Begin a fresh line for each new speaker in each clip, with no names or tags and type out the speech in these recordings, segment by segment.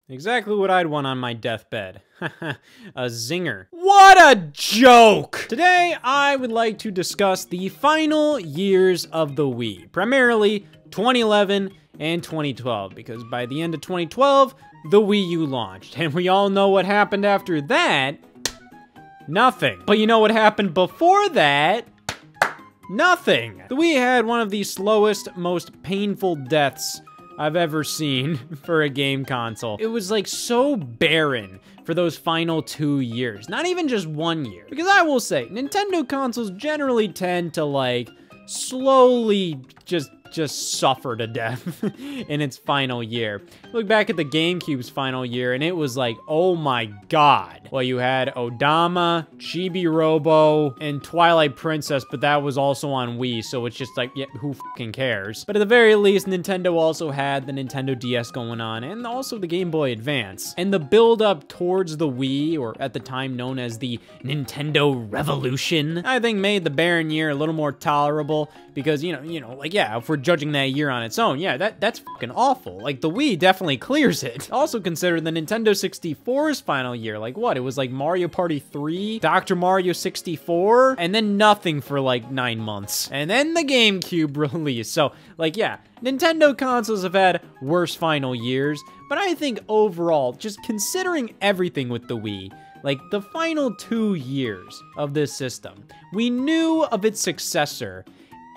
Exactly what I'd want on my deathbed. A zinger. What a joke! Today, I would like to discuss the final years of the Wii. Primarily, 2011 and 2012, because by the end of 2012, the Wii U launched. And we all know what happened after that. Nothing. But you know what happened before that? Nothing. The Wii had one of the slowest, most painful deaths I've ever seen for a game console. It was like so barren for those final 2 years, not even just 1 year. Because I will say, Nintendo consoles generally tend to like slowly just suffer to death in its final year. Look back at the GameCube's final year and it was like, oh my god. Well, you had Odama, Chibi Robo, and Twilight Princess, but that was also on Wii, so it's just like, yeah, who fucking cares? But at the very least, Nintendo also had the Nintendo DS going on, and also the Game Boy Advance. And the build-up towards the Wii, or at the time known as the Nintendo Revolution, I think made the barren year a little more tolerable, because, you know, like, yeah, if we're judging that year on its own, yeah, that's fucking awful. Like, the Wii definitely clears it. Also consider the Nintendo 64's final year. Like, what? It was like Mario Party 3, Dr. Mario 64, and then nothing for like 9 months. And then the GameCube release. So, like, yeah, Nintendo consoles have had worse final years, but I think overall, just considering everything with the Wii, like the final 2 years of this system, we knew of its successor,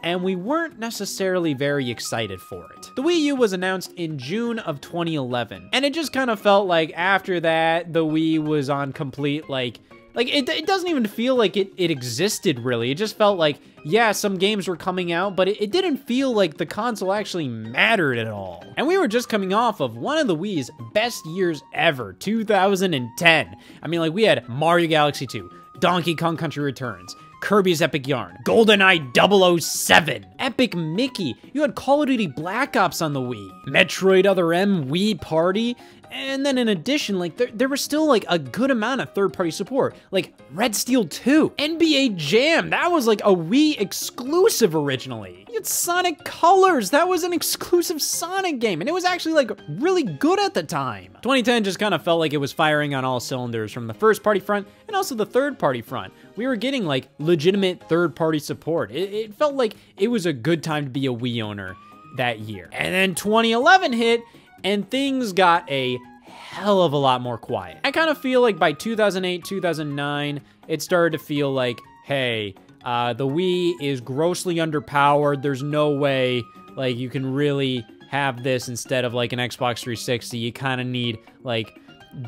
and we weren't necessarily very excited for it. The Wii U was announced in June of 2011, and it just kind of felt like after that, the Wii was on complete, like it doesn't even feel like it existed really. It just felt like, yeah, some games were coming out, but it didn't feel like the console actually mattered at all. And we were just coming off of one of the Wii's best years ever, 2010. I mean, like, we had Mario Galaxy 2, Donkey Kong Country Returns, Kirby's Epic Yarn, GoldenEye 007, Epic Mickey, you had Call of Duty Black Ops on the Wii, Metroid Other M, Wii Party, and then in addition, like, there was still, like, a good amount of third-party support, like Red Steel 2, NBA Jam, that was, like, a Wii exclusive originally. You had Sonic Colors, that was an exclusive Sonic game, and it was actually, like, really good at the time. 2010 just kind of felt like it was firing on all cylinders from the first-party front and also the third-party front. We were getting, like, legitimate third-party support. It felt like it was a good time to be a Wii owner that year. And then 2011 hit, and things got a hell of a lot more quiet. I kind of feel like by 2008, 2009, it started to feel like, hey, the Wii is grossly underpowered. There's no way, like, you can really have this instead of, like, an Xbox 360. You kind of need, like,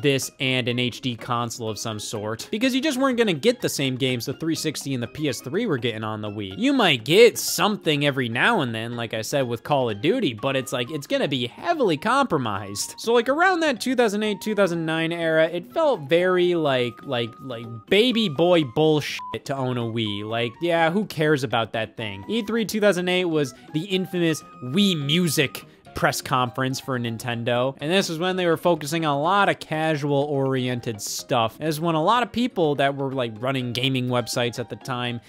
this and an HD console of some sort, because you just weren't gonna get the same games the 360 and the PS3 were getting on the Wii. You might get something every now and then, like I said with Call of Duty, but it's like, it's gonna be heavily compromised. So like around that 2008, 2009 era, it felt very like baby boy bullshit to own a Wii. Like, yeah, who cares about that thing? E3 2008 was the infamous Wii Music press conference for Nintendo, and this is when they were focusing on a lot of casual oriented stuff. This is when a lot of people that were like running gaming websites at the time,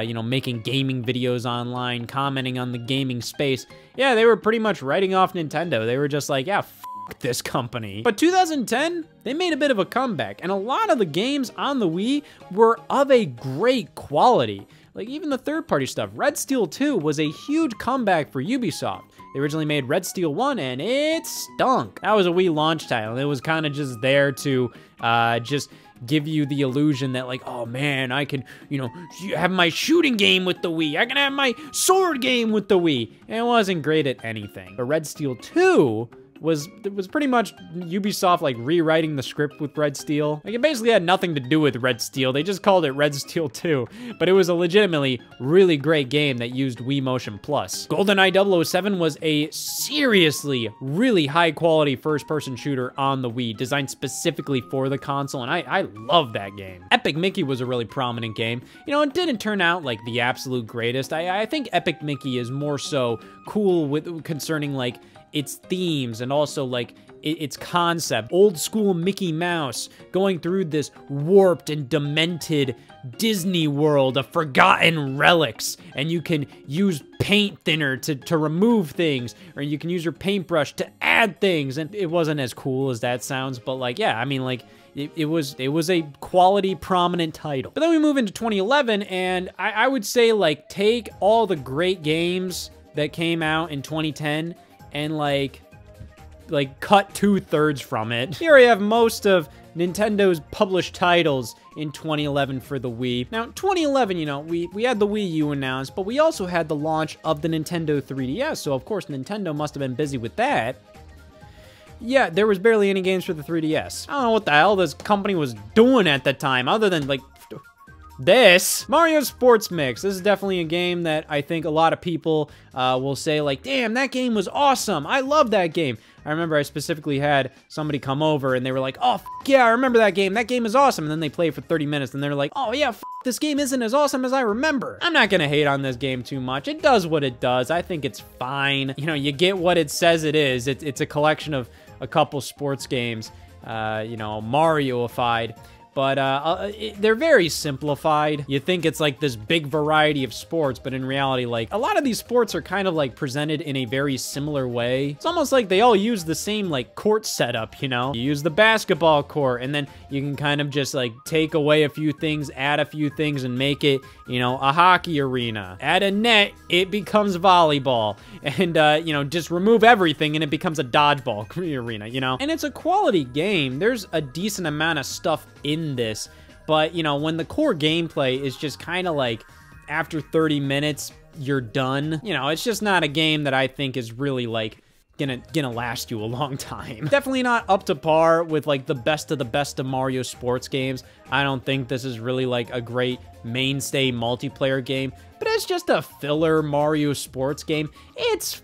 you know, making gaming videos online, commenting on the gaming space, yeah, they were pretty much writing off Nintendo. They were just like, yeah, fuck this company. But 2010, they made a bit of a comeback, and a lot of the games on the Wii were of a great quality. Like even the third-party stuff. Red Steel 2 was a huge comeback for Ubisoft. They originally made Red Steel 1 and it stunk. That was a Wii launch title. It was kind of just there to just give you the illusion that like, oh man, I can, you know, have my shooting game with the Wii. I can have my sword game with the Wii. And it wasn't great at anything. But Red Steel 2 was pretty much Ubisoft like rewriting the script with Red Steel. Like it basically had nothing to do with Red Steel. They just called it Red Steel 2, but it was a legitimately really great game that used Wii Motion Plus. GoldenEye 007 was a seriously really high quality first person shooter on the Wii, designed specifically for the console, and I love that game. Epic Mickey was a really prominent game. You know, it didn't turn out like the absolute greatest. I think Epic Mickey is more so cool with concerning like its themes and also like its concept. Old school Mickey Mouse going through this warped and demented Disney world of forgotten relics, and you can use paint thinner to remove things, or you can use your paintbrush to add things, and it wasn't as cool as that sounds, but like, yeah, I mean, like, it was a quality, prominent title. But then we move into 2011, and I would say, like, take all the great games that came out in 2010 and like cut 2/3 from it. Here we have most of Nintendo's published titles in 2011 for the Wii. Now, 2011, you know, we had the Wii U announced, but we also had the launch of the Nintendo 3DS, so of course Nintendo must have been busy with that. Yeah, there was barely any games for the 3DS. I don't know what the hell this company was doing at the time, other than, like, this. Mario Sports Mix. This is definitely a game that I think a lot of people will say, like, damn, that game was awesome. I love that game. I remember I specifically had somebody come over and they were like, oh, f yeah, I remember that game. That game is awesome. And then they play for 30 minutes and they're like, oh yeah, f this game isn't as awesome as I remember. I'm not gonna hate on this game too much. It does what it does. I think it's fine. You know, you get what it says it is. It's a collection of a couple sports games, you know, Mario-ified. But they're very simplified. You think it's like this big variety of sports, but in reality, like, a lot of these sports are kind of like presented in a very similar way. It's almost like they all use the same like court setup, you know? You use the basketball court, and then you can kind of just like take away a few things, add a few things, and make it, you know, a hockey arena. Add a net, it becomes volleyball. And, you know, just remove everything and it becomes a dodgeball arena, you know? And it's a quality game. There's a decent amount of stuff in this, but you know, when the core gameplay is just kind of like after 30 minutes you're done, you know, it's just not a game that I think is really like gonna last you a long time. Definitely not up to par with like the best of Mario sports games. I don't think this is really like a great mainstay multiplayer game, but it's just a filler Mario sports game. It's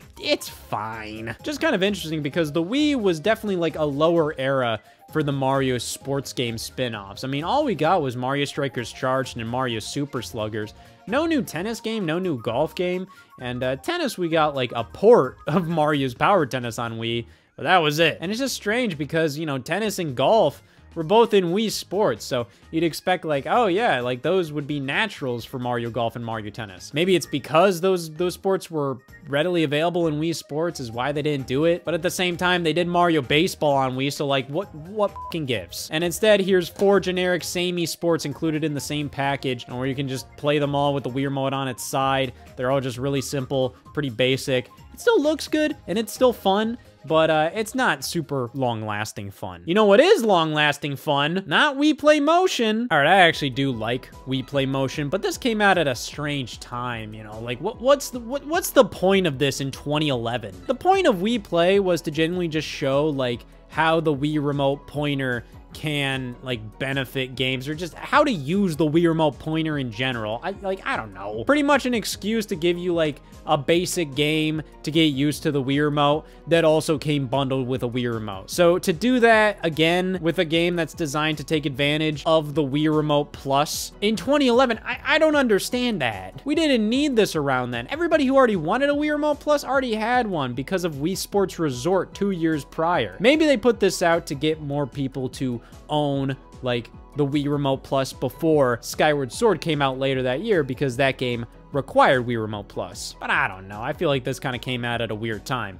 fine. Just kind of interesting because the Wii was definitely like a lower era for the Mario sports game spin-offs. I mean, all we got was Mario Strikers Charged and Mario Super Sluggers. No new tennis game, no new golf game, and tennis, we got like a port of Mario's Power Tennis on Wii, but that was it. And it's just strange because, you know, tennis and golf were both in Wii Sports, so you'd expect like, oh yeah, like those would be naturals for Mario Golf and Mario Tennis. Maybe it's because those sports were readily available in Wii Sports is why they didn't do it, but at the same time, they did Mario Baseball on Wii, so like, what fucking gives? And instead, here's 4 generic samey sports included in the same package, and where you can just play them all with the Wii Remote on its side. They're all just really simple, pretty basic. It still looks good, and it's still fun, but it's not super long-lasting fun. You know what is long-lasting fun? Not Wii Play Motion. All right, I actually do like Wii Play Motion, but this came out at a strange time, you know? Like, what's the point of this in 2011? The point of Wii Play was to genuinely just show, like, how the Wii Remote pointer can like benefit games, or just how to use the Wii Remote pointer in general. I don't know. Pretty much an excuse to give you like a basic game to get used to the Wii Remote that also came bundled with a Wii Remote. So to do that again with a game that's designed to take advantage of the Wii Remote Plus in 2011, I don't understand that. We didn't need this around then. Everybody who already wanted a Wii Remote Plus already had one because of Wii Sports Resort 2 years prior. Maybe they put this out to get more people to own like the Wii Remote Plus before Skyward Sword came out later that year, because that game required Wii Remote Plus. But I don't know. I feel like this kind of came out at a weird time.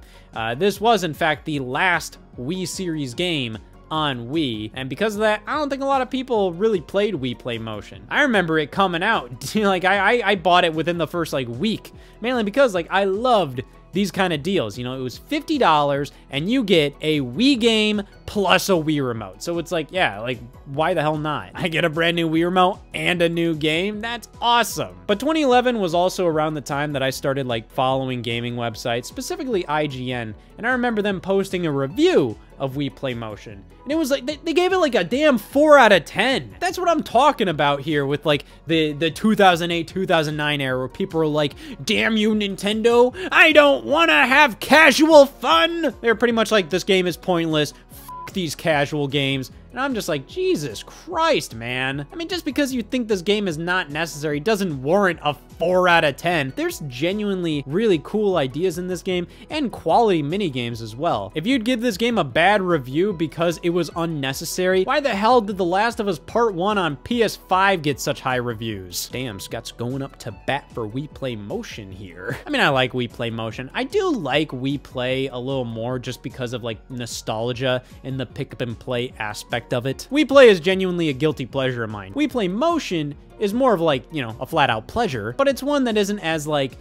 This was, in fact, the last Wii series game on Wii, and because of that, I don't think a lot of people really played Wii Play Motion. I remember it coming out. Like, I bought it within the first, like, week, mainly because, like, I loved these kind of deals. You know, it was $50 and you get a Wii game plus a Wii remote. So it's like, yeah, like, why the hell not? I get a brand new Wii remote and a new game. That's awesome. But 2011 was also around the time that I started like following gaming websites, specifically IGN. And I remember them posting a review of Wii Play Motion. And it was like, they gave it like a damn 4 out of 10. That's what I'm talking about here with like the 2008, 2009 era where people are like, damn you, Nintendo, I don't want to have casual fun. They're pretty much like, this game is pointless. F these casual games. And I'm just like, Jesus Christ, man. I mean, just because you think this game is not necessary doesn't warrant a 4 out of 10. There's genuinely really cool ideas in this game and quality mini games as well. If you'd give this game a bad review because it was unnecessary, why the hell did The Last of Us Part 1 on PS5 get such high reviews? Damn, Scott's going up to bat for Wii Play Motion here. I mean, I like Wii Play Motion. I do like Wii Play a little more just because of like nostalgia and the pick up and play aspect of it. Wii Play is genuinely a guilty pleasure of mine. Wii Play Motion is more of like, you know, a flat out pleasure, but it's one that isn't as like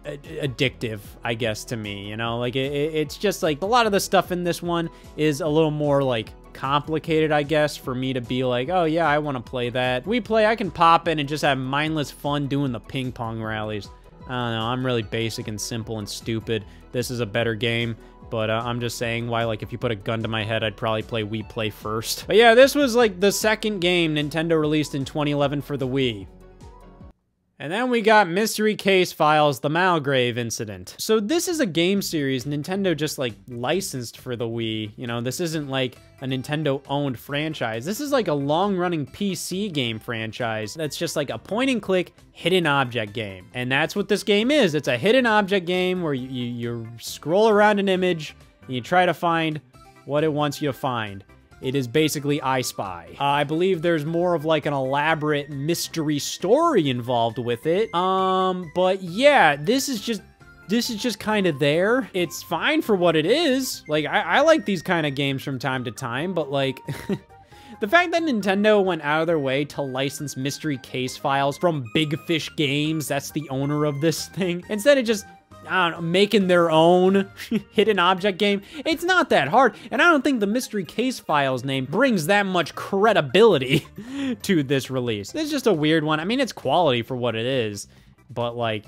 addictive, I guess, to me, you know? Like it's just like a lot of the stuff in this one is a little more like complicated, I guess, for me to be like, oh yeah, I want to play that. Wii Play, I can pop in and just have mindless fun doing the ping pong rallies. I don't know, I'm really basic and simple and stupid. This is a better game. But I'm just saying why, like, if you put a gun to my head, I'd probably play Wii Play first. But yeah, this was, like, the second game Nintendo released in 2011 for the Wii. And then we got Mystery Case Files, The Malgrave Incident. So this is a game series Nintendo just, like, licensed for the Wii. You know, this isn't, like, a Nintendo-owned franchise. This is, like, a long-running PC game franchise that's just, like, a point-and-click hidden object game. And that's what this game is. It's a hidden object game where you scroll around an image and you try to find what it wants you to find. It is basically I Spy. I believe there's more of like an elaborate mystery story involved with it. But yeah, this is just kind of there. It's fine for what it is. Like, I like these kind of games from time to time, but like, the fact that Nintendo went out of their way to license Mystery Case Files from Big Fish Games, that's the owner of this thing, instead of just, I don't know, making their own hidden object game, it's not that hard. And I don't think the Mystery Case Files name brings that much credibility to this release. It's just a weird one. I mean, it's quality for what it is, but like,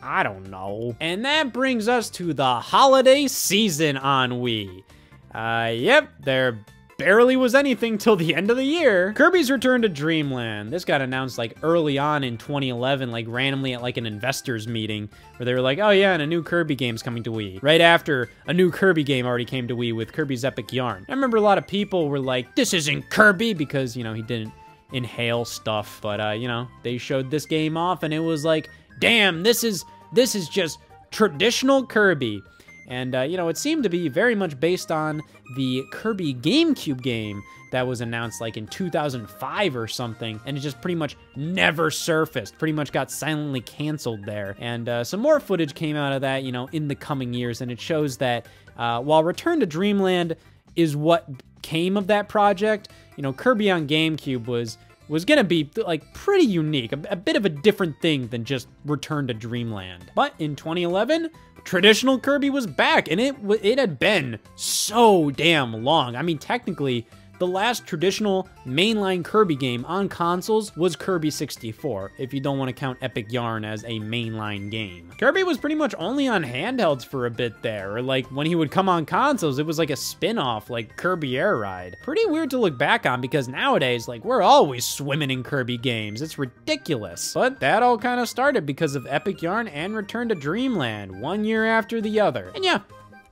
I don't know. And that brings us to the holiday season on Wii. Yep, there barely was anything till the end of the year. Kirby's Return to Dreamland. This got announced like early on in 2011, like randomly at like an investors meeting where they were like, oh yeah, and a new Kirby game's coming to Wii. Right after a new Kirby game already came to Wii with Kirby's Epic Yarn. I remember a lot of people were like, this isn't Kirby, because, you know, he didn't inhale stuff. But, you know, they showed this game off and it was like, damn, this is just traditional Kirby. And, you know, it seemed to be very much based on the Kirby GameCube game that was announced like in 2005 or something, and it just pretty much never surfaced, pretty much got silently canceled there. And some more footage came out of that, you know, in the coming years, and it shows that while Return to Dreamland is what came of that project, you know, Kirby on GameCube was gonna be like pretty unique, a bit of a different thing than just Return to Dreamland. But in 2011, traditional Kirby was back, and it had been so damn long. I mean, technically, the last traditional mainline Kirby game on consoles was Kirby 64, if you don't want to count Epic Yarn as a mainline game. Kirby was pretty much only on handhelds for a bit there, or like when he would come on consoles, it was like a spin-off, like Kirby Air Ride. Pretty weird to look back on, because nowadays, like, we're always swimming in Kirby games. It's ridiculous. But that all kind of started because of Epic Yarn and Return to Dreamland, one year after the other. And yeah,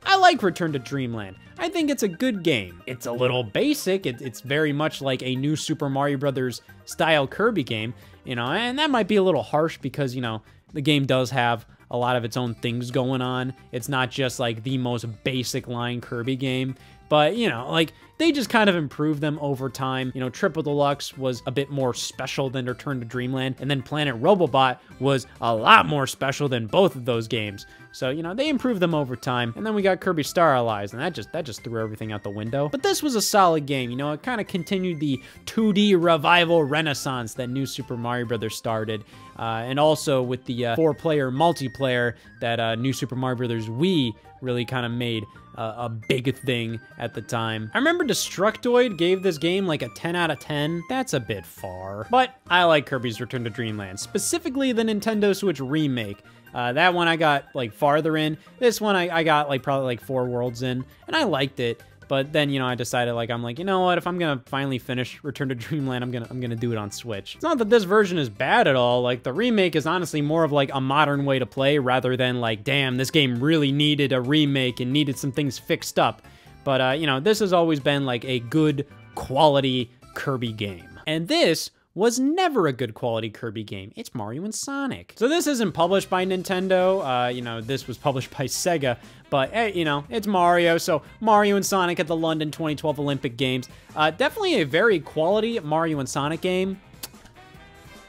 I like Return to Dreamland. I think it's a good game. It's a little basic. It's very much like a new Super Mario Brothers style Kirby game, you know, and that might be a little harsh because, you know, the game does have a lot of its own things going on. It's not just like the most basic line Kirby game, but, you know, like, they just kind of improved them over time. You know, Triple Deluxe was a bit more special than Return to Dreamland, and then Planet Robobot was a lot more special than both of those games. So, you know, they improved them over time. And then we got Kirby Star Allies, and that just threw everything out the window. But this was a solid game. You know, it kind of continued the 2D revival renaissance that New Super Mario Bros. Started. And also with the 4-player multiplayer that New Super Mario Bros. Wii really kind of made a big thing at the time. I remember Destructoid gave this game like a 10 out of 10. That's a bit far. But I like Kirby's Return to Dreamland, specifically the Nintendo Switch remake. That one I got like farther in. This one I got like probably like 4 worlds in, and I liked it. But then, you know, I decided, like, I'm like, you know what, if I'm gonna finally finish Return to Dreamland, I'm gonna do it on Switch. It's not that this version is bad at all. Like, the remake is honestly more of like a modern way to play rather than like, damn, this game really needed a remake and needed some things fixed up. But, you know, this has always been like a good quality Kirby game. And this was never a good quality Kirby game. It's Mario and Sonic. So this isn't published by Nintendo. You know, this was published by Sega, but hey, you know, it's Mario. So Mario and Sonic at the London 2012 Olympic Games. Definitely a very quality Mario and Sonic game.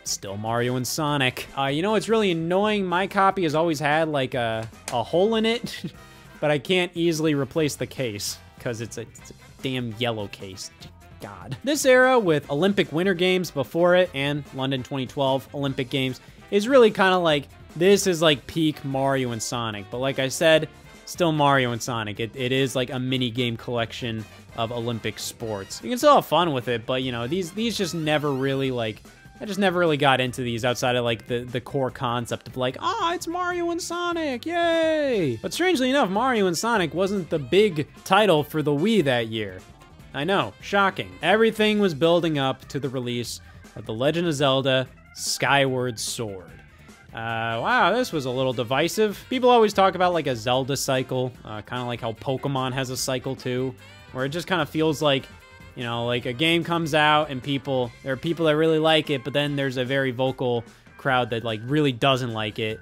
Still Mario and Sonic. You know, it's really annoying. My copy has always had like a hole in it, but I can't easily replace the case because it's a damn yellow case. God. This era with Olympic Winter Games before it and London 2012 Olympic Games is really kind of like, this is like peak Mario and Sonic. But like I said, still Mario and Sonic. It is like a mini game collection of Olympic sports. You can still have fun with it, but you know, these just never really like, I just never really got into these outside of like the core concept of like, oh, it's Mario and Sonic, yay! But strangely enough, Mario and Sonic wasn't the big title for the Wii that year. I know, shocking. Everything was building up to the release of The Legend of Zelda Skyward Sword. Wow, this was a little divisive. People always talk about like a Zelda cycle, kind of like how Pokemon has a cycle too, where it just kind of feels like, you know, like a game comes out and there are people that really like it, but then there's a very vocal crowd that like really doesn't like it.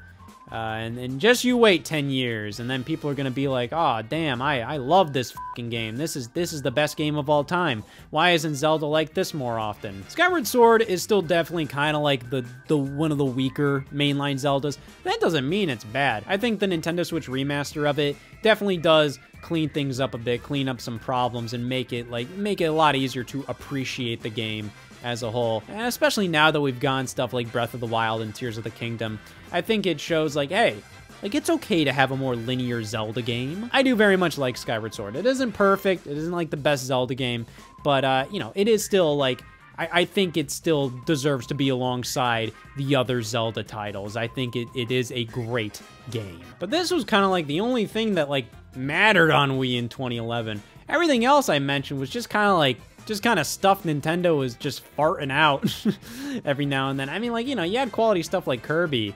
And just you wait 10 years, and then people are gonna be like, oh, damn, I love this fucking game. This is the best game of all time. Why isn't Zelda like this more often? Skyward Sword is still definitely kind of like the one of the weaker mainline Zeldas. That doesn't mean it's bad. I think the Nintendo Switch remaster of it definitely does clean things up a bit, clean up some problems, and make it a lot easier to appreciate the game as a whole. And especially now that we've gotten stuff like Breath of the Wild and Tears of the Kingdom, I think it shows like, hey, like it's okay to have a more linear Zelda game. I do very much like Skyward Sword. It isn't perfect, it isn't like the best Zelda game, but you know, it is still like, I think it still deserves to be alongside the other Zelda titles. I think it is a great game. But this was kind of like the only thing that like mattered on Wii in 2011. Everything else I mentioned was just kind of stuff Nintendo was just farting out every now and then. I mean, like, you know, you had quality stuff like Kirby,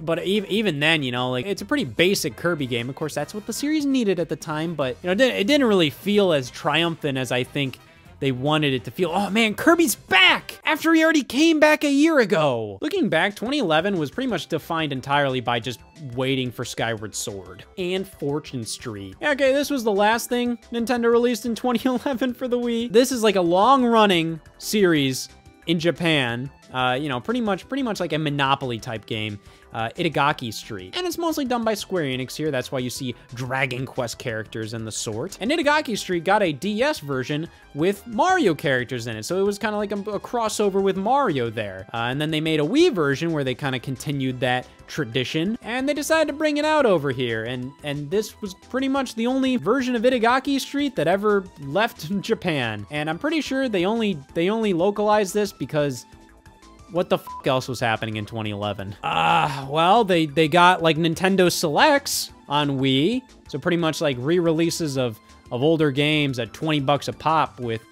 but even then, you know, like, it's a pretty basic Kirby game. Of course, that's what the series needed at the time, but, you know, it didn't really feel as triumphant as I think they wanted it to feel. Oh man, Kirby's back! After he already came back a year ago! Looking back, 2011 was pretty much defined entirely by just waiting for Skyward Sword and Fortune Street. Yeah, okay, this was the last thing Nintendo released in 2011 for the Wii. This is like a long-running series in Japan. You know, pretty much like a Monopoly type game. Itagaki Street. And it's mostly done by Square Enix here. That's why you see Dragon Quest characters and the sort. And Itagaki Street got a DS version with Mario characters in it. So it was kind of like a crossover with Mario there. And then they made a Wii version where they kind of continued that tradition. And they decided to bring it out over here. And this was pretty much the only version of Itagaki Street that ever left Japan. And I'm pretty sure they only localized this because what the f else was happening in 2011? Well, they got like Nintendo Selects on Wii, so pretty much like re-releases of older games at 20 bucks a pop with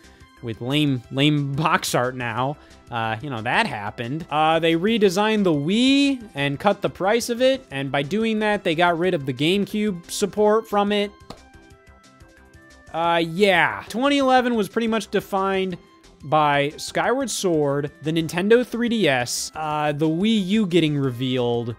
lame box art now. You know, that happened. They redesigned the Wii and cut the price of it, and by doing that, they got rid of the GameCube support from it. Yeah. 2011 was pretty much defined by Skyward Sword, the Nintendo 3DS, the Wii U getting revealed.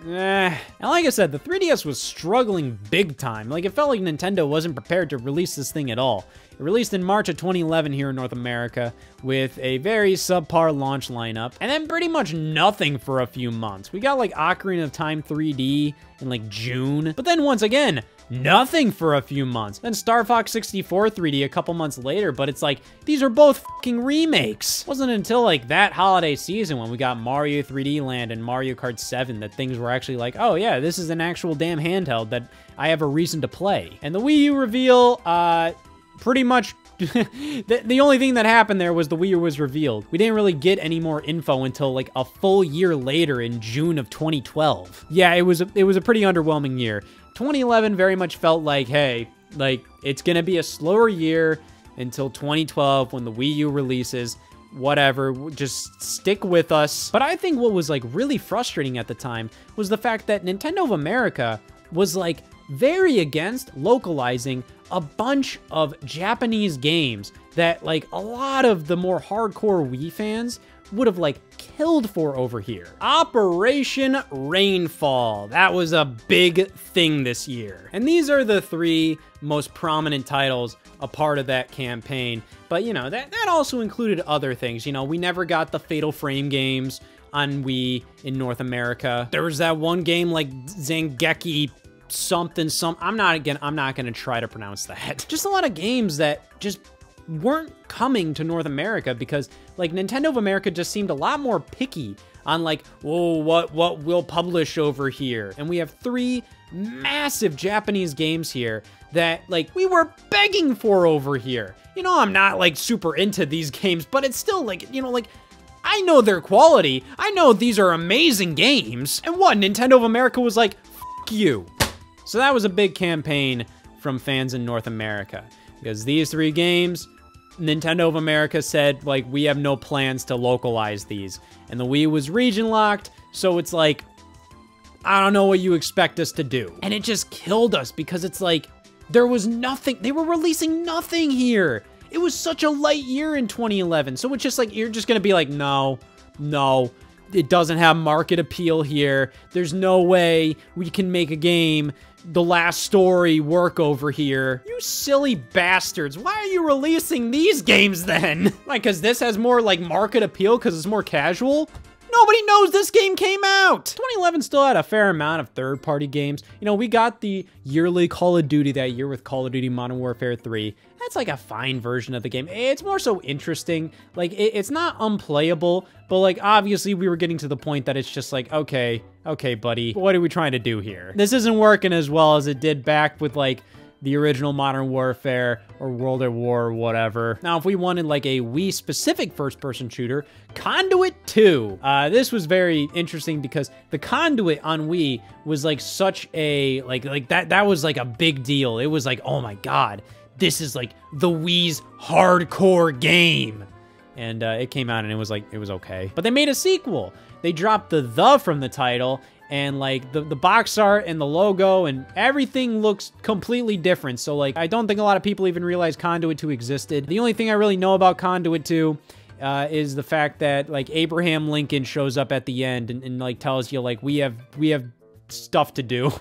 And like I said, the 3DS was struggling big time. Like, it felt like Nintendo wasn't prepared to release this thing at all. It released in March of 2011 here in North America with a very subpar launch lineup, and then pretty much nothing for a few months. We got like Ocarina of Time 3D in like June, but then once again, nothing for a few months. Then Star Fox 64 3D a couple months later, but it's like, these are both fucking remakes. It wasn't until like that holiday season when we got Mario 3D Land and Mario Kart 7 that things were actually like, oh yeah, this is an actual damn handheld that I have a reason to play. And the Wii U reveal, pretty much the only thing that happened there was the Wii U was revealed. We didn't really get any more info until like a full year later in June of 2012. Yeah, it was a pretty underwhelming year. 2011 very much felt like, hey, like, it's gonna be a slower year until 2012 when the Wii U releases. Whatever, just stick with us. But I think what was like really frustrating at the time was the fact that Nintendo of America was like very against localizing a bunch of Japanese games that, like, a lot of the more hardcore Wii fans would have, like, killed for over here. Operation Rainfall. That was a big thing this year. And these are the 3 most prominent titles a part of that campaign. But, you know, that also included other things. You know, we never got the Fatal Frame games on Wii in North America. There was that one game like Zangeki something. I'm not gonna try to pronounce that. Just a lot of games that just weren't coming to North America because, like, Nintendo of America just seemed a lot more picky on, like, whoa, what we'll publish over here. And we have 3 massive Japanese games here that, like, we were begging for over here. You know, I'm not, like, super into these games, but it's still, like, you know, like, I know their quality. I know these are amazing games. And what, Nintendo of America was like, F you. So that was a big campaign from fans in North America, because these 3 games, Nintendo of America said, like, we have no plans to localize these. And the Wii was region locked, so it's like, I don't know what you expect us to do. And it just killed us because it's like, there was nothing. They were releasing nothing here. It was such a light year in 2011. So it's just like, you're just gonna be like, no, it doesn't have market appeal here. There's no way we can make a game, The Last Story, work over here. You silly bastards. Why are you releasing these games then? Like, because this has more, like, market appeal because it's more casual? Nobody knows this game came out. 2011 still had a fair amount of third-party games. You know, we got the yearly Call of Duty that year with Call of Duty Modern Warfare 3. That's like a fine version of the game. It's more so interesting. Like, it's not unplayable, but, like, obviously we were getting to the point that it's just like, okay, buddy, what are we trying to do here? This isn't working as well as it did back with, like, the original Modern Warfare or World at War or whatever. Now, if we wanted like a Wii-specific first-person shooter, Conduit 2. This was very interesting because the Conduit on Wii was like such a, like that was like a big deal. It was like, oh my God, this is like the Wii's hardcore game. And it came out and it was like, it was okay. But they made a sequel. They dropped the from the title, and like the box art and the logo and everything looks completely different. So like, I don't think a lot of people even realize Conduit 2 existed. The only thing I really know about Conduit 2 is the fact that like Abraham Lincoln shows up at the end and like tells you like, we have stuff to do.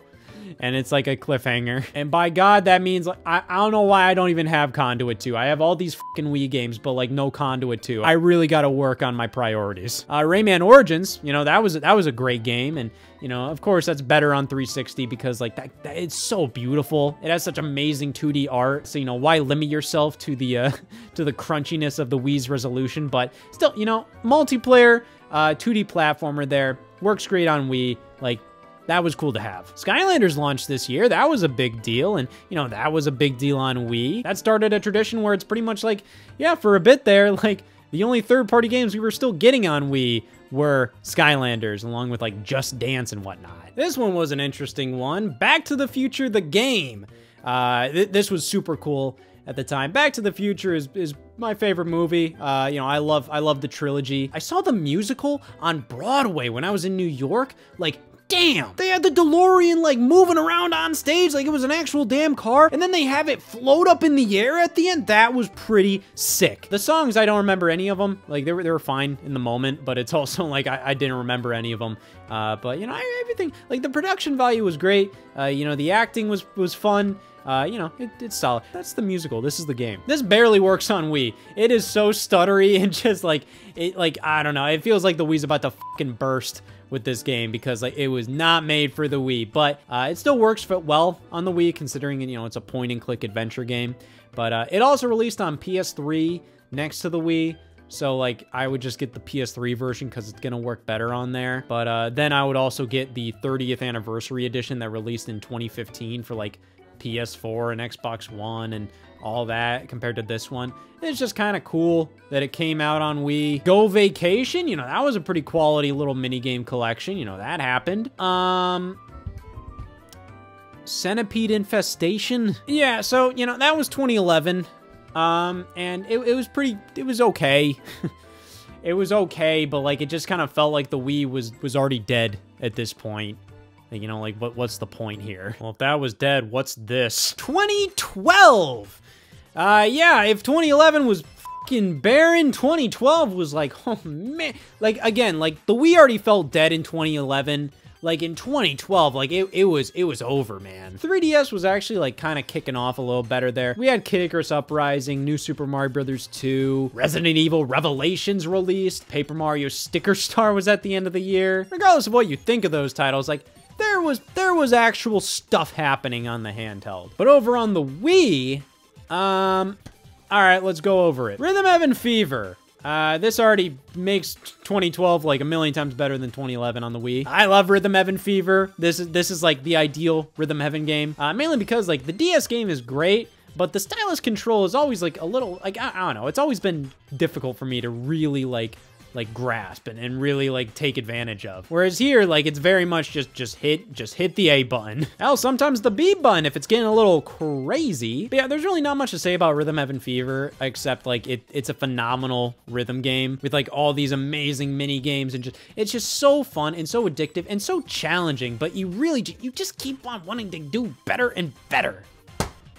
And it's like a cliffhanger. And by God, that means, like, I don't know why I don't even have Conduit 2. I have all these fucking Wii games, but like no Conduit 2. I really got to work on my priorities. Rayman Origins, you know, that was a great game. And, you know, of course that's better on 360 because like that it's so beautiful. It has such amazing 2D art. So, you know, why limit yourself to the crunchiness of the Wii's resolution? But still, you know, multiplayer, 2D platformer there. Works great on Wii. Like, that was cool to have. Skylanders launched this year. That was a big deal. And, you know, that was a big deal on Wii. That started a tradition where it's pretty much like, yeah, for a bit there, like, the only third-party games we were still getting on Wii were Skylanders, along with, like, Just Dance and whatnot. This one was an interesting one. Back to the Future, the game. This was super cool at the time. Back to the Future is my favorite movie. You know, I love the trilogy. I saw the musical on Broadway when I was in New York. Like, damn, they had the DeLorean like moving around on stage like it was an actual damn car, and then they have it float up in the air at the end. That was pretty sick. The songs, I don't remember any of them. Like, they were fine in the moment, but it's also like I didn't remember any of them. But, you know, everything, like, the production value was great. You know, the acting was fun. You know, it's solid. That's the musical. This is the game. This barely works on Wii. It is so stuttery and just like, I don't know. It feels like the Wii's about to fucking burst with this game because like it was not made for the Wii, but it still works well on the Wii considering, you know, it's a point and click adventure game. But it also released on PS3 next to the Wii. So like I would just get the PS3 version because it's gonna work better on there. But then I would also get the 30th anniversary edition that released in 2015 for like PS4 and Xbox One and all that compared to this one. It's just kind of cool that it came out on Wii. Go Vacation, you know, that was a pretty quality little minigame collection. You know, that happened. Centipede Infestation. Yeah, so, you know, that was 2011. And it was okay. It was okay, but like it just kind of felt like the Wii was already dead at this point. you know, like, what's the point here? Well, if that was dead, what's this? 2012! Yeah, if 2011 was fucking barren, 2012 was like, oh man. Like, again, like, the Wii already felt dead in 2011. Like, in 2012, like, it was over, man. 3DS was actually, like, kind of kicking off a little better there. We had Kid Icarus Uprising, New Super Mario Bros. 2, Resident Evil Revelations released, Paper Mario Sticker Star was at the end of the year. Regardless of what you think of those titles, like, there was actual stuff happening on the handheld. But over on the Wii, all right, let's go over it. Rhythm Heaven Fever. This already makes 2012 like a million times better than 2011 on the Wii. I love Rhythm Heaven Fever. This is like the ideal Rhythm Heaven game. Mainly because like the DS game is great, but the stylus control is always like a little, like, I don't know. It's always been difficult for me to really like grasp and really like take advantage of. Whereas here, like, it's very much just hit the A button. Hell, sometimes the B button if it's getting a little crazy. But yeah, there's really not much to say about Rhythm Heaven Fever, except like it's a phenomenal rhythm game with like all these amazing mini games, and it's just so fun and so addictive and so challenging, but you just keep on wanting to do better and better.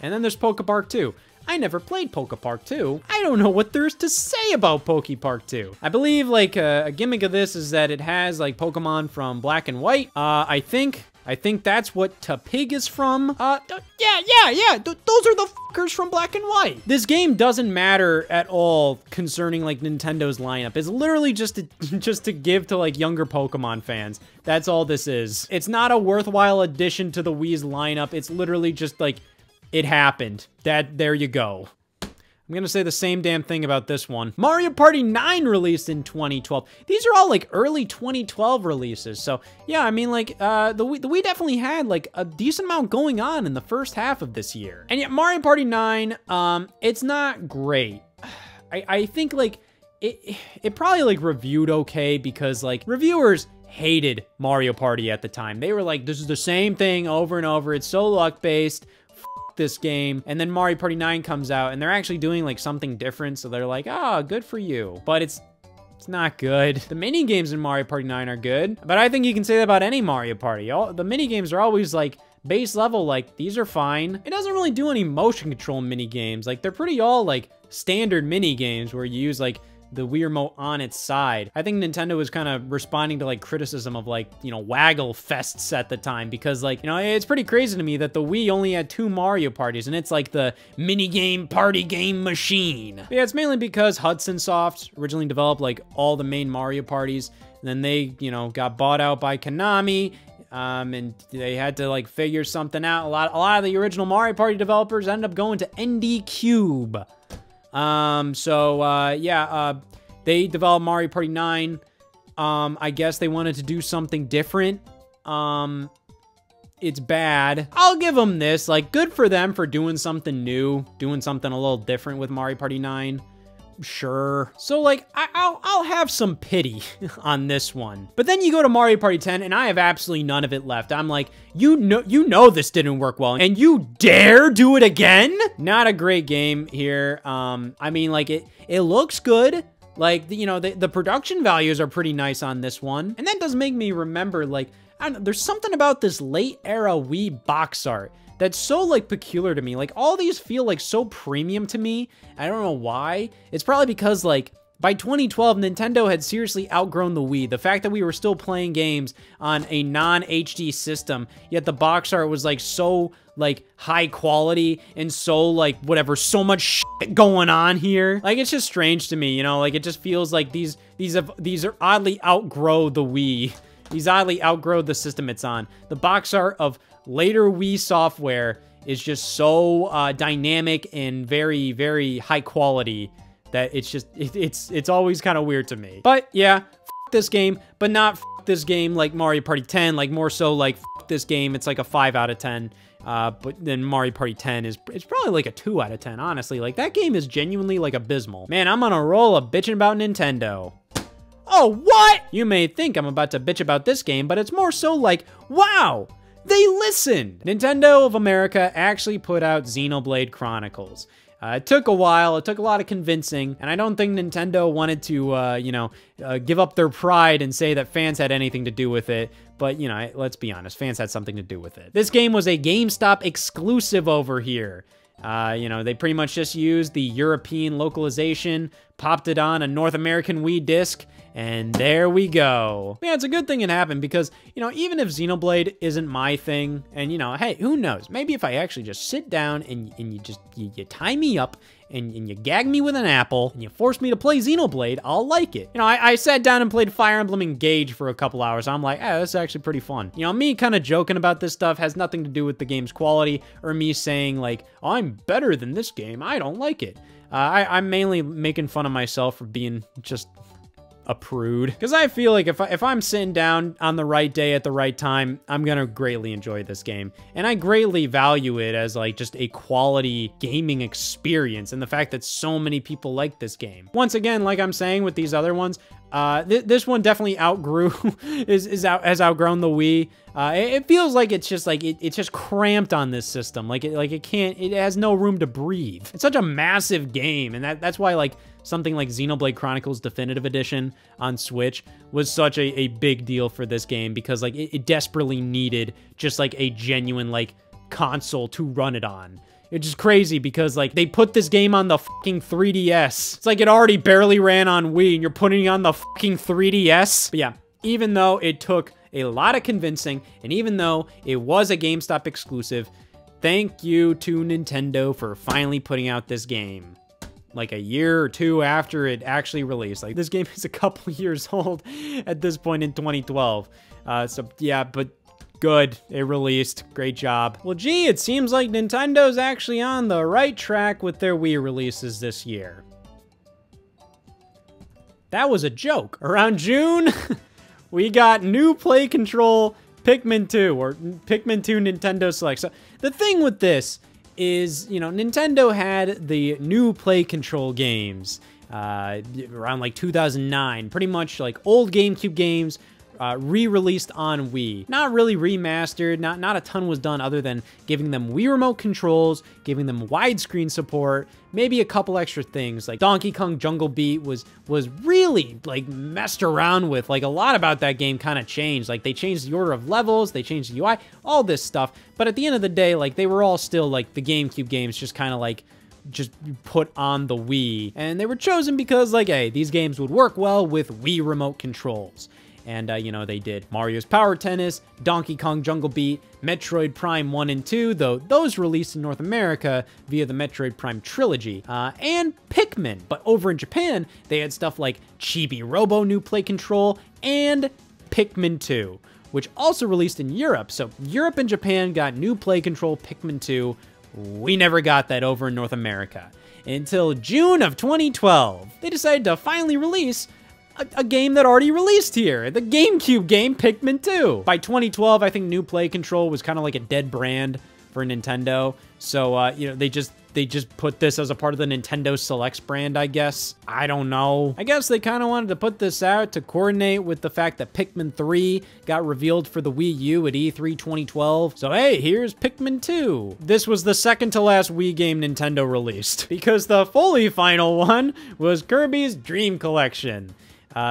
And then there's PokéPark 2. I never played PokéPark 2. I don't know what there's to say about PokéPark 2. I believe, like, a gimmick of this is that it has, like, Pokemon from Black and White. I think that's what Tapig is from. Yeah. Those are the fuckers from Black and White. This game doesn't matter at all concerning, like, Nintendo's lineup. It's literally just to give to, like, younger Pokemon fans. That's all this is. It's not a worthwhile addition to the Wii's lineup. It's literally just, like, it happened. There you go. I'm gonna say the same damn thing about this one. Mario Party 9 released in 2012. These are all like early 2012 releases. So yeah, I mean, like, the Wii definitely had like a decent amount going on in the first half of this year. And yet Mario Party 9, it's not great. I think like it probably like reviewed okay because like reviewers hated Mario Party at the time. They were like, this is the same thing over and over. It's so luck-based. This game. And then Mario Party 9 comes out and they're actually doing like something different, so they're like, oh, good for you. But it's not good. The mini games in Mario Party 9 are good, but I think you can say that about any Mario Party. The mini games are always like base level, like these are fine. It doesn't really do any motion control mini games. Like they're pretty all like standard mini games where you use like the Wii remote on its side. I think Nintendo was kind of responding to like criticism of like, you know, waggle fests at the time, because like, you know, it's pretty crazy to me that the Wii only had 2 Mario parties and it's like the mini game party game machine. But yeah, it's mainly because Hudson Soft originally developed like all the main Mario parties, and then they, you know, got bought out by Konami. And they had to like figure something out. A lot of the original Mario Party developers ended up going to ND Cube. They developed Mario Party 9. I guess they wanted to do something different. It's bad. I'll give them this, like, good for them for doing something new, doing something a little different with Mario Party 9. Sure. So, like, I'll have some pity on this one. But then you go to Mario Party 10, and I have absolutely none of it left. I'm like, you know this didn't work well, and you dare do it again? Not a great game here. I mean, like, it looks good. Like, you know, the production values are pretty nice on this one. And that does make me remember, like, I don't know, there's something about this late era Wii box art that's so, like, peculiar to me. Like, all these feel, like, so premium to me. I don't know why. It's probably because, like, by 2012, Nintendo had seriously outgrown the Wii. The fact that we were still playing games on a non-HD system, yet the box art was, like, so, like, high quality and so, like, whatever, so much shit going on here. Like, it's just strange to me, you know? Like, it just feels like these are oddly outgrow the Wii. These oddly outgrow the system it's on. The box art of later Wii software is just so dynamic and very, very high quality that it's just, it's always kind of weird to me. But yeah, f this game, but not f this game like Mario Party 10, like more so like f this game, it's like a 5 out of 10. But then Mario Party 10 it's probably like a 2 out of 10, honestly. Like, that game is genuinely, like, abysmal. Man, I'm on a roll of bitching about Nintendo. Oh, what? You may think I'm about to bitch about this game, but it's more so like, wow, they listened. Nintendo of America actually put out Xenoblade Chronicles. It took a while, it took a lot of convincing, and I don't think Nintendo wanted to, you know, give up their pride and say that fans had anything to do with it. but, you know, let's be honest, fans had something to do with it. This game was a GameStop exclusive over here. You know, they pretty much just used the European localization, popped it on a North American Wii disc, and there we go. Yeah, it's a good thing it happened because, you know, even if Xenoblade isn't my thing, and, you know, hey, who knows? Maybe if I actually just sit down and you tie me up and you gag me with an apple and you force me to play Xenoblade, I'll like it. You know, I sat down and played Fire Emblem Engage for a couple hours. I'm like, this is actually pretty fun. You know, me kind of joking about this stuff has nothing to do with the game's quality or me saying like, oh, I'm better than this game. I don't like it. I'm mainly making fun of myself for being just a prude, because I feel like if I'm sitting down on the right day at the right time, I'm gonna greatly enjoy this game, and I greatly value it as like just a quality gaming experience, and the fact that so many people like this game. Once again, like I'm saying with these other ones, this one definitely outgrew has outgrown the Wii. It feels like it's just like it's just cramped on this system. It has no room to breathe. It's such a massive game, and that's why like something like Xenoblade Chronicles Definitive Edition on Switch was such a big deal for this game, because like it desperately needed just like a genuine like console to run it on. It's just crazy because like they put this game on the fucking 3DS. It's like it already barely ran on Wii and you're putting it on the fucking 3DS. But yeah, even though it took a lot of convincing, and even though it was a GameStop exclusive, thank you to Nintendo for finally putting out this game like a year or two after it actually released. Like, this game is a couple years old at this point in 2012. So yeah, but good, it released. Great job. Well, gee, it seems like Nintendo's actually on the right track with their Wii releases this year. That was a joke. Around June, we got new Play Control Pikmin 2, or Pikmin 2 Nintendo Select. So the thing with this is, you know, Nintendo had the new Play Control games around like 2009, pretty much like old GameCube games re-released on Wii. Not really remastered, not a ton was done other than giving them Wii Remote controls, giving them widescreen support, maybe a couple extra things. Like Donkey Kong Jungle Beat was really like messed around with. Like a lot about that game kind of changed. Like they changed the order of levels, they changed the UI, all this stuff. But at the end of the day, like they were all still like the GameCube games, just kind of like just put on the Wii. And they were chosen because like, hey, these games would work well with Wii Remote controls. And, you know, they did Mario's Power Tennis, Donkey Kong Jungle Beat, Metroid Prime 1 and 2, though those released in North America via the Metroid Prime trilogy, and Pikmin. But over in Japan, they had stuff like Chibi Robo New Play Control and Pikmin 2, which also released in Europe. So Europe and Japan got new Play Control Pikmin 2. We never got that over in North America. Until June of 2012, they decided to finally release a game that already released here, the GameCube game Pikmin 2. By 2012, I think New Play Control was kind of like a dead brand for Nintendo. So, you know, they just put this as a part of the Nintendo Selects brand, I guess. I don't know. I guess they kind of wanted to put this out to coordinate with the fact that Pikmin 3 got revealed for the Wii U at E3 2012. So, hey, here's Pikmin 2. This was the second to last Wii game Nintendo released, because the fully final one was Kirby's Dream Collection.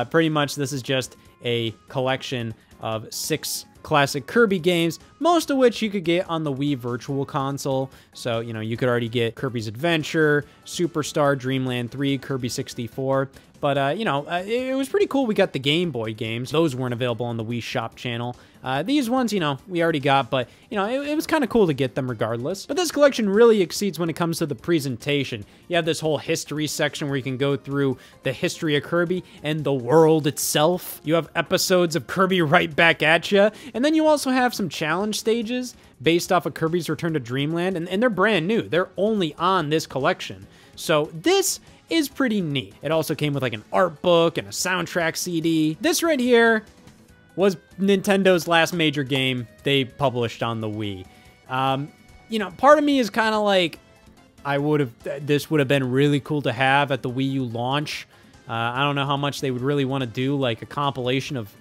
Pretty much this is just a collection of 6 classic Kirby games, most of which you could get on the Wii Virtual Console. So, you know, you could already get Kirby's Adventure, Superstar, Dreamland 3, Kirby 64. But, you know, it was pretty cool we got the Game Boy games. Those weren't available on the Wii Shop channel. These ones, you know, we already got, but, you know, it was kind of cool to get them regardless. But this collection really exceeds when it comes to the presentation. You have this whole history section where you can go through the history of Kirby and the world itself. You have episodes of Kirby right back at you. And then you also have some challenge stages based off of Kirby's Return to Dreamland, and they're brand new. They're only on this collection. So this is pretty neat. It also came with like an art book and a soundtrack CD. This right here was Nintendo's last major game they published on the Wii. You know, part of me is kind of like, this would have been really cool to have at the Wii U launch. I don't know how much they would really want to do like a compilation of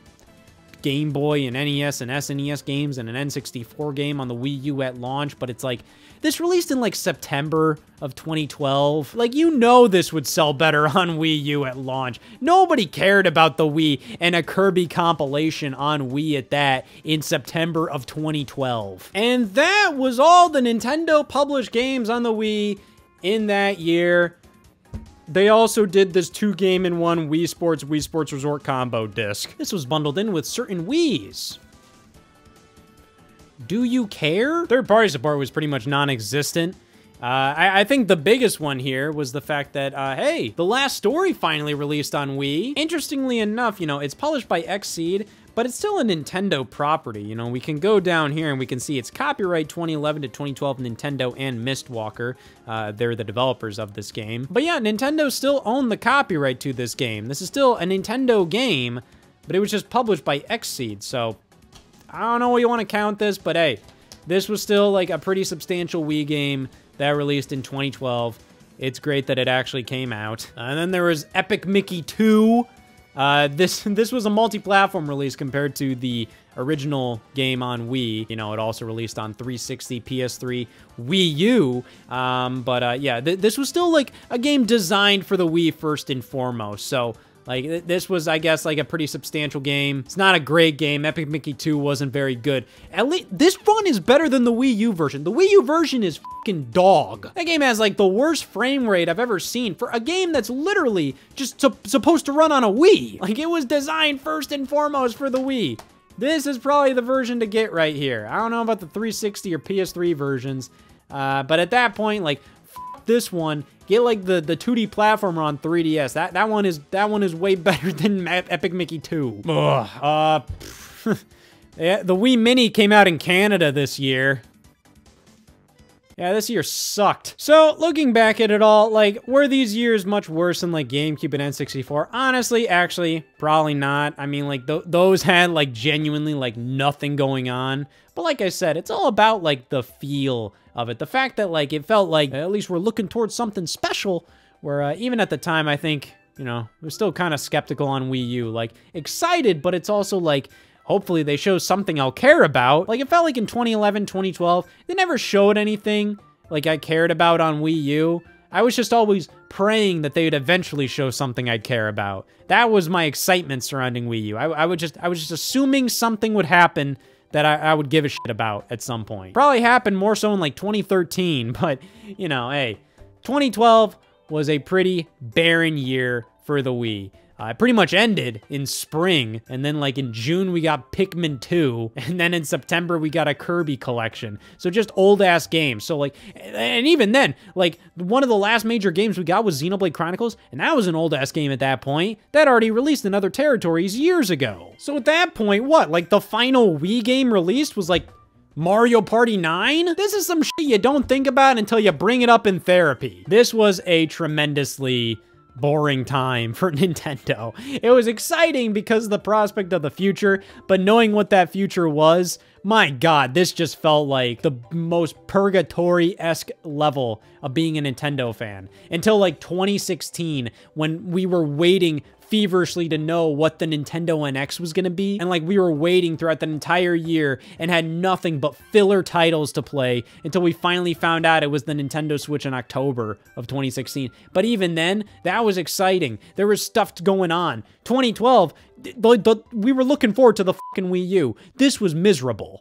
Game Boy and NES and SNES games and an N64 game on the Wii U at launch, but it's like, this released in like September of 2012. Like, you know this would sell better on Wii U at launch. Nobody cared about the Wii and a Kirby compilation on Wii at that in September of 2012. And that was all the Nintendo published games on the Wii in that year. They also did this 2-game-in-1 Wii Sports Resort combo disc. This was bundled in with certain Wiis. Do you care? Third-party support was pretty much non-existent. I think the biggest one here was the fact that, hey, The Last Story finally released on Wii. Interestingly enough, you know, it's published by Essig, but it's still a Nintendo property. You know, we can go down here and we can see it's copyright 2011 to 2012 Nintendo and Mistwalker. They're the developers of this game. But yeah, Nintendo still owned the copyright to this game. This is still a Nintendo game, but it was just published by Essig, so I don't know what you want to count this, but hey, this was still like a pretty substantial Wii game that released in 2012. It's great that it actually came out. And then there was Epic Mickey 2. This was a multi-platform release compared to the original game on Wii. You know, it also released on 360, PS3, Wii U. Yeah, this was still like a game designed for the Wii first and foremost. So, like, this was, I guess, like a pretty substantial game. It's not a great game. Epic Mickey 2 wasn't very good. At least, this one is better than the Wii U version. The Wii U version is fucking dog. That game has, like, the worst frame rate I've ever seen for a game that's literally just supposed to run on a Wii. Like, it was designed first and foremost for the Wii. This is probably the version to get right here. I don't know about the 360 or PS3 versions, but at that point, like, this one, get like the 2D platformer on 3DS. That one is way better than Epic Mickey 2. Ugh. Yeah, the Wii Mini came out in Canada this year. Yeah, this year sucked. So, looking back at it all, like, were these years much worse than, like, GameCube and N64? Honestly, actually, probably not. I mean, like, those had, like, genuinely, like, nothing going on. But like I said, it's all about, like, the feel of it. The fact that, like, it felt like at least we're looking towards something special, where even at the time, I think, you know, we're still kind of skeptical on Wii U. Like, excited, but it's also, like, hopefully they show something I'll care about. Like, it felt like in 2011, 2012, they never showed anything, like, I cared about on Wii U. I was just always praying that they would eventually show something I'd care about. That was my excitement surrounding Wii U. I was just assuming something would happen that I would give a shit about at some point. Probably happened more so in, like, 2013, but, you know, hey, 2012 was a pretty barren year for the Wii. It pretty much ended in spring, and then, like, in June, we got Pikmin 2, and then in September, we got a Kirby collection. So just old-ass games. So, like, and even then, like, one of the last major games we got was Xenoblade Chronicles, and that was an old-ass game at that point. That already released in other territories years ago. So at that point, what? Like, the final Wii game released was, like, Mario Party 9? This is some shit you don't think about until you bring it up in therapy. This was a tremendously boring time for Nintendo. It was exciting because of the prospect of the future, but knowing what that future was, my God, this just felt like the most purgatory-esque level of being a Nintendo fan. Until like 2016, when we were waiting feverishly to know what the Nintendo NX was gonna be, and like we were waiting throughout the entire year and had nothing but filler titles to play until we finally found out it was the Nintendo Switch in October of 2016. But even then, that was exciting. There was stuff going on. 2012, we were looking forward to the fucking Wii U. This was miserable.